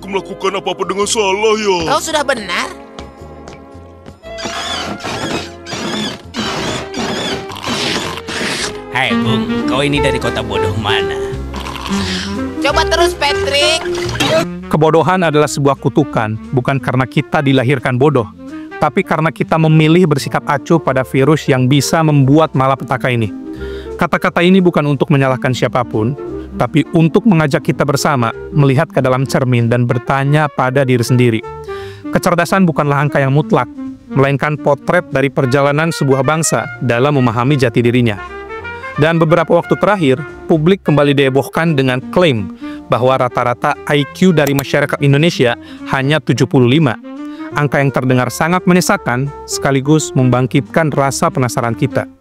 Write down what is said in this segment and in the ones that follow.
aku melakukan apa-apa dengan salah ya? Kau sudah benar. Hai Bung, kau ini dari kota bodoh mana? Coba terus, Patrick. Kebodohan adalah sebuah kutukan, bukan karena kita dilahirkan bodoh, tapi karena kita memilih bersikap acuh pada virus yang bisa membuat malapetaka ini. Kata-kata ini bukan untuk menyalahkan siapapun, tapi untuk mengajak kita bersama melihat ke dalam cermin dan bertanya pada diri sendiri. Kecerdasan bukanlah angka yang mutlak, melainkan potret dari perjalanan sebuah bangsa dalam memahami jati dirinya. Dan beberapa waktu terakhir, publik kembali dihebohkan dengan klaim bahwa rata-rata IQ dari masyarakat Indonesia hanya 75. Angka yang terdengar sangat menyesakan, sekaligus membangkitkan rasa penasaran kita.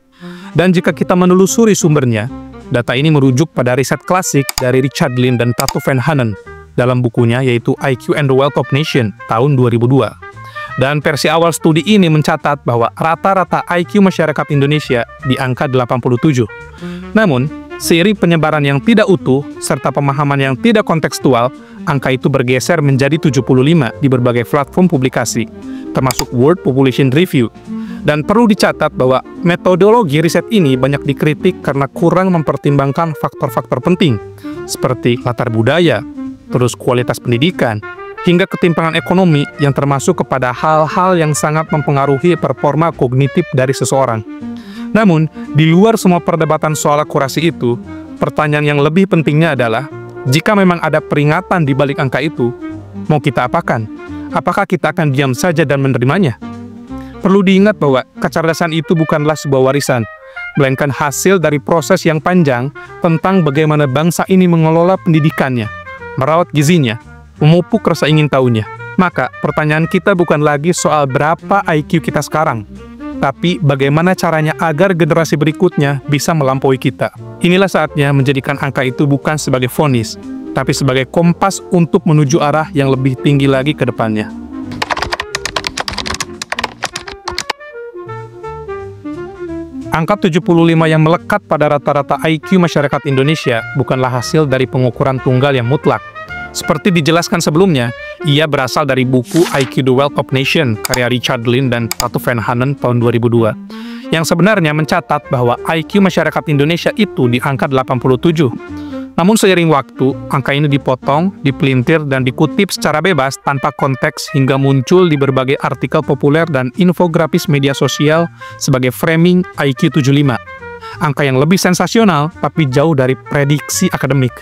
Dan jika kita menelusuri sumbernya, data ini merujuk pada riset klasik dari Richard Lynn dan Tato Van Hanen dalam bukunya yaitu IQ and the Wealth of Nation tahun 2002. Dan versi awal studi ini mencatat bahwa rata-rata IQ masyarakat Indonesia di angka 87. Namun, seiring penyebaran yang tidak utuh serta pemahaman yang tidak kontekstual, angka itu bergeser menjadi 75 di berbagai platform publikasi, termasuk World Population Review. Dan perlu dicatat bahwa metodologi riset ini banyak dikritik karena kurang mempertimbangkan faktor-faktor penting, seperti latar budaya, terus kualitas pendidikan, hingga ketimpangan ekonomi yang termasuk kepada hal-hal yang sangat mempengaruhi performa kognitif dari seseorang. Namun, di luar semua perdebatan soal akurasi itu, pertanyaan yang lebih pentingnya adalah, jika memang ada peringatan di balik angka itu, mau kita apakan? Apakah kita akan diam saja dan menerimanya? Perlu diingat bahwa kecerdasan itu bukanlah sebuah warisan, melainkan hasil dari proses yang panjang tentang bagaimana bangsa ini mengelola pendidikannya, merawat gizinya, memupuk rasa ingin tahunya. Maka, pertanyaan kita bukan lagi soal berapa IQ kita sekarang, tapi bagaimana caranya agar generasi berikutnya bisa melampaui kita. Inilah saatnya menjadikan angka itu bukan sebagai vonis, tapi sebagai kompas untuk menuju arah yang lebih tinggi lagi ke depannya. Angka 75 yang melekat pada rata-rata IQ masyarakat Indonesia bukanlah hasil dari pengukuran tunggal yang mutlak. Seperti dijelaskan sebelumnya, ia berasal dari buku IQ The Wealth of Nation karya Richard Lynn dan Tato Van Hanen tahun 2002, yang sebenarnya mencatat bahwa IQ masyarakat Indonesia itu di angka 87. Namun seiring waktu, angka ini dipotong, dipelintir, dan dikutip secara bebas tanpa konteks hingga muncul di berbagai artikel populer dan infografis media sosial sebagai framing IQ 75. Angka yang lebih sensasional tapi jauh dari prediksi akademik.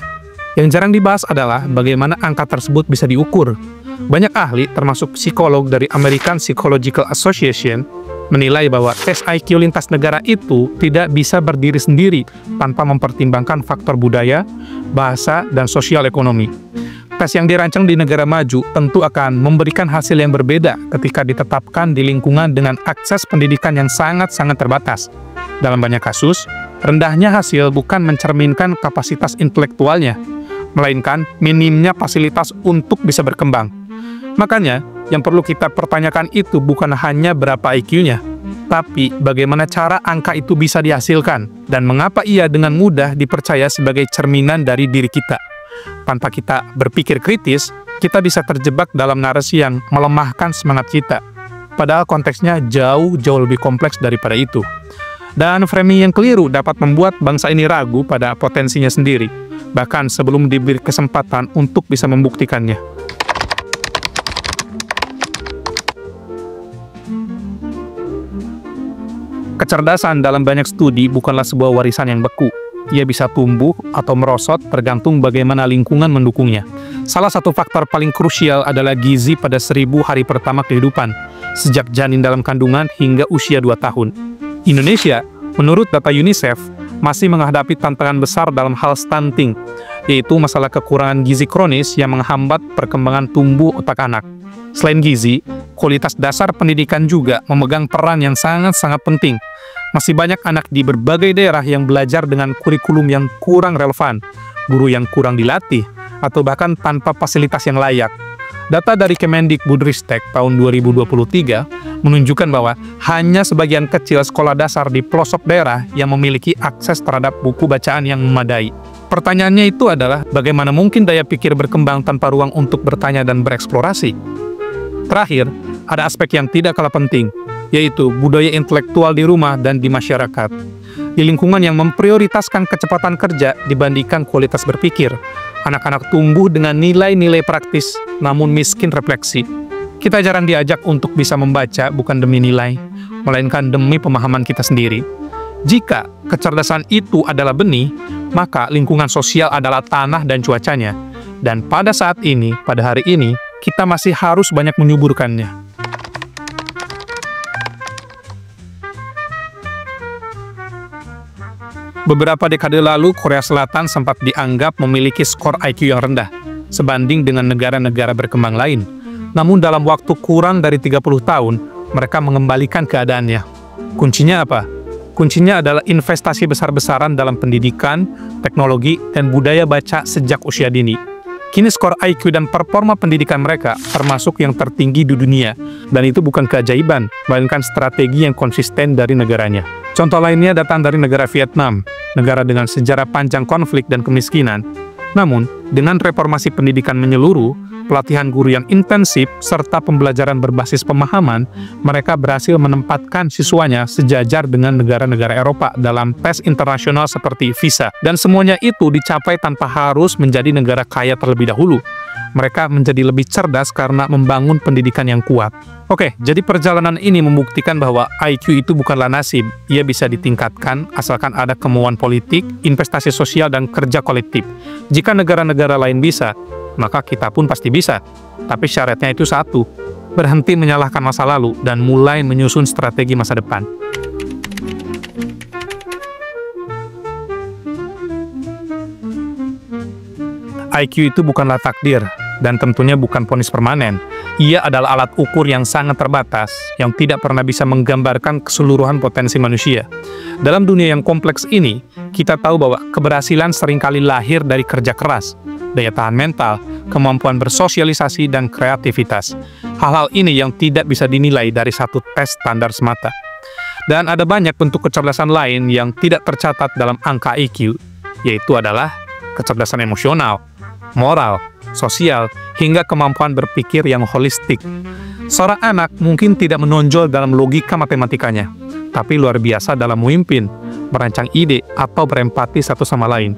Yang jarang dibahas adalah bagaimana angka tersebut bisa diukur. Banyak ahli, termasuk psikolog dari American Psychological Association, menilai bahwa tes IQ lintas negara itu tidak bisa berdiri sendiri tanpa mempertimbangkan faktor budaya, bahasa, dan sosial ekonomi. Tes yang dirancang di negara maju tentu akan memberikan hasil yang berbeda ketika ditetapkan di lingkungan dengan akses pendidikan yang sangat-sangat terbatas. Dalam banyak kasus, rendahnya hasil bukan mencerminkan kapasitas intelektualnya, melainkan minimnya fasilitas untuk bisa berkembang. Makanya, yang perlu kita pertanyakan itu bukan hanya berapa IQ-nya, tapi bagaimana cara angka itu bisa dihasilkan, dan mengapa ia dengan mudah dipercaya sebagai cerminan dari diri kita. Tanpa kita berpikir kritis, kita bisa terjebak dalam narasi yang melemahkan semangat kita. Padahal konteksnya jauh-jauh lebih kompleks daripada itu. Dan framing yang keliru dapat membuat bangsa ini ragu pada potensinya sendiri, bahkan sebelum diberi kesempatan untuk bisa membuktikannya. Kecerdasan dalam banyak studi bukanlah sebuah warisan yang beku. Ia bisa tumbuh atau merosot tergantung bagaimana lingkungan mendukungnya. Salah satu faktor paling krusial adalah gizi pada 1000 hari pertama kehidupan, sejak janin dalam kandungan hingga usia 2 tahun. Indonesia, menurut data UNICEF, masih menghadapi tantangan besar dalam hal stunting, yaitu masalah kekurangan gizi kronis yang menghambat perkembangan tumbuh otak anak. Selain gizi, kualitas dasar pendidikan juga memegang peran yang sangat-sangat penting. Masih banyak anak di berbagai daerah yang belajar dengan kurikulum yang kurang relevan, guru yang kurang dilatih, atau bahkan tanpa fasilitas yang layak. Data dari Kemendikbudristek tahun 2023 menunjukkan bahwa hanya sebagian kecil sekolah dasar di pelosok daerah yang memiliki akses terhadap buku bacaan yang memadai. Pertanyaannya itu adalah, bagaimana mungkin daya pikir berkembang tanpa ruang untuk bertanya dan bereksplorasi? Terakhir, ada aspek yang tidak kalah penting, yaitu budaya intelektual di rumah dan di masyarakat. Di lingkungan yang memprioritaskan kecepatan kerja dibandingkan kualitas berpikir, anak-anak tumbuh dengan nilai-nilai praktis, namun miskin refleksi. Kita jarang diajak untuk bisa membaca bukan demi nilai, melainkan demi pemahaman kita sendiri. Jika kecerdasan itu adalah benih, maka lingkungan sosial adalah tanah dan cuacanya. Dan pada saat ini, pada hari ini, kita masih harus banyak menyuburkannya. Beberapa dekade lalu, Korea Selatan sempat dianggap memiliki skor IQ yang rendah, sebanding dengan negara-negara berkembang lain. Namun dalam waktu kurang dari 30 tahun, mereka mengembalikan keadaannya. Kuncinya apa? Kuncinya adalah investasi besar-besaran dalam pendidikan, teknologi, dan budaya baca sejak usia dini. Kini skor IQ dan performa pendidikan mereka termasuk yang tertinggi di dunia, dan itu bukan keajaiban, melainkan strategi yang konsisten dari negaranya. Contoh lainnya datang dari negara Vietnam, negara dengan sejarah panjang konflik dan kemiskinan. Namun, dengan reformasi pendidikan menyeluruh, pelatihan guru yang intensif, serta pembelajaran berbasis pemahaman, mereka berhasil menempatkan siswanya sejajar dengan negara-negara Eropa dalam tes internasional seperti PISA. Dan semuanya itu dicapai tanpa harus menjadi negara kaya terlebih dahulu. Mereka menjadi lebih cerdas karena membangun pendidikan yang kuat. Oke, jadi perjalanan ini membuktikan bahwa IQ itu bukanlah nasib. Ia bisa ditingkatkan asalkan ada kemauan politik, investasi sosial, dan kerja kolektif. Jika negara-negara lain bisa, maka kita pun pasti bisa. Tapi syaratnya itu satu, berhenti menyalahkan masa lalu dan mulai menyusun strategi masa depan. IQ itu bukanlah takdir, dan tentunya bukan vonis permanen. Ia adalah alat ukur yang sangat terbatas, yang tidak pernah bisa menggambarkan keseluruhan potensi manusia. Dalam dunia yang kompleks ini, kita tahu bahwa keberhasilan seringkali lahir dari kerja keras, daya tahan mental, kemampuan bersosialisasi, dan kreativitas. Hal-hal ini yang tidak bisa dinilai dari satu tes standar semata. Dan ada banyak bentuk kecerdasan lain yang tidak tercatat dalam angka IQ, yaitu adalah kecerdasan emosional, moral, sosial, hingga kemampuan berpikir yang holistik. Seorang anak mungkin tidak menonjol dalam logika matematikanya, tapi luar biasa dalam memimpin, merancang ide, atau berempati satu sama lain.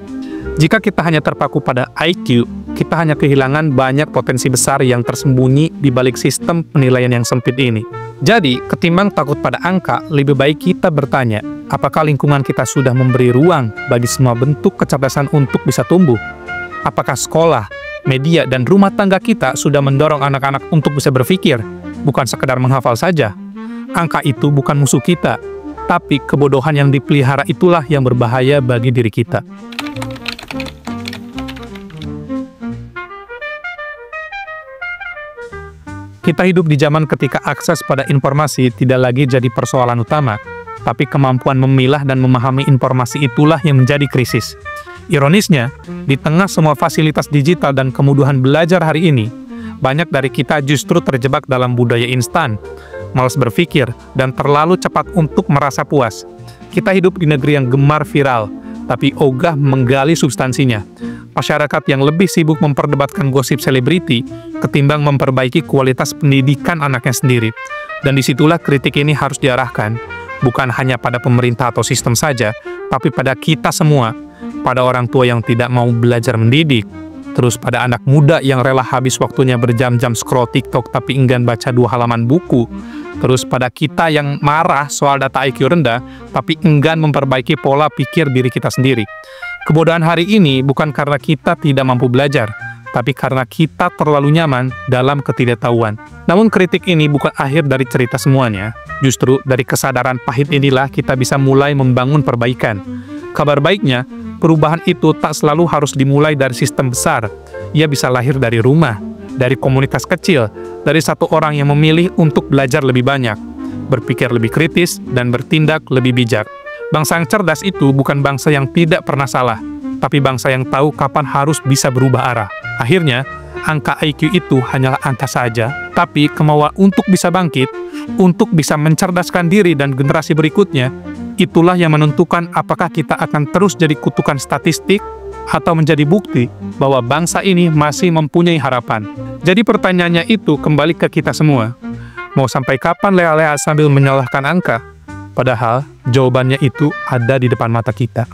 Jika kita hanya terpaku pada IQ, kita hanya kehilangan banyak potensi besar yang tersembunyi di balik sistem penilaian yang sempit ini. Jadi, ketimbang takut pada angka, lebih baik kita bertanya, apakah lingkungan kita sudah memberi ruang bagi semua bentuk kecerdasan untuk bisa tumbuh? Apakah sekolah, media, dan rumah tangga kita sudah mendorong anak-anak untuk bisa berpikir, bukan sekedar menghafal saja? Angka itu bukan musuh kita, tapi kebodohan yang dipelihara itulah yang berbahaya bagi diri kita. Kita hidup di zaman ketika akses pada informasi tidak lagi jadi persoalan utama, tapi kemampuan memilah dan memahami informasi itulah yang menjadi krisis. Ironisnya, di tengah semua fasilitas digital dan kemudahan belajar hari ini, banyak dari kita justru terjebak dalam budaya instan, malas berpikir, dan terlalu cepat untuk merasa puas. Kita hidup di negeri yang gemar viral, tapi ogah menggali substansinya. Masyarakat yang lebih sibuk memperdebatkan gosip selebriti ketimbang memperbaiki kualitas pendidikan anaknya sendiri. Dan disitulah kritik ini harus diarahkan, bukan hanya pada pemerintah atau sistem saja, tapi pada kita semua, pada orang tua yang tidak mau belajar mendidik, terus pada anak muda yang rela habis waktunya berjam-jam scroll TikTok tapi enggan baca 2 halaman buku, terus pada kita yang marah soal data IQ rendah tapi enggan memperbaiki pola pikir diri kita sendiri. Kebodohan hari ini bukan karena kita tidak mampu belajar, tapi karena kita terlalu nyaman dalam ketidaktahuan. Namun kritik ini bukan akhir dari cerita semuanya. Justru dari kesadaran pahit inilah kita bisa mulai membangun perbaikan. Kabar baiknya, perubahan itu tak selalu harus dimulai dari sistem besar. Ia bisa lahir dari rumah, dari komunitas kecil, dari satu orang yang memilih untuk belajar lebih banyak, berpikir lebih kritis, dan bertindak lebih bijak. Bangsa yang cerdas itu bukan bangsa yang tidak pernah salah, tapi bangsa yang tahu kapan harus bisa berubah arah. Akhirnya, angka IQ itu hanyalah angka saja, tapi kemauan untuk bisa bangkit, untuk bisa mencerdaskan diri dan generasi berikutnya, itulah yang menentukan apakah kita akan terus jadi kutukan statistik atau menjadi bukti bahwa bangsa ini masih mempunyai harapan. Jadi pertanyaannya itu kembali ke kita semua. Mau sampai kapan leha-leha sambil menyalahkan angka? Padahal jawabannya itu ada di depan mata kita.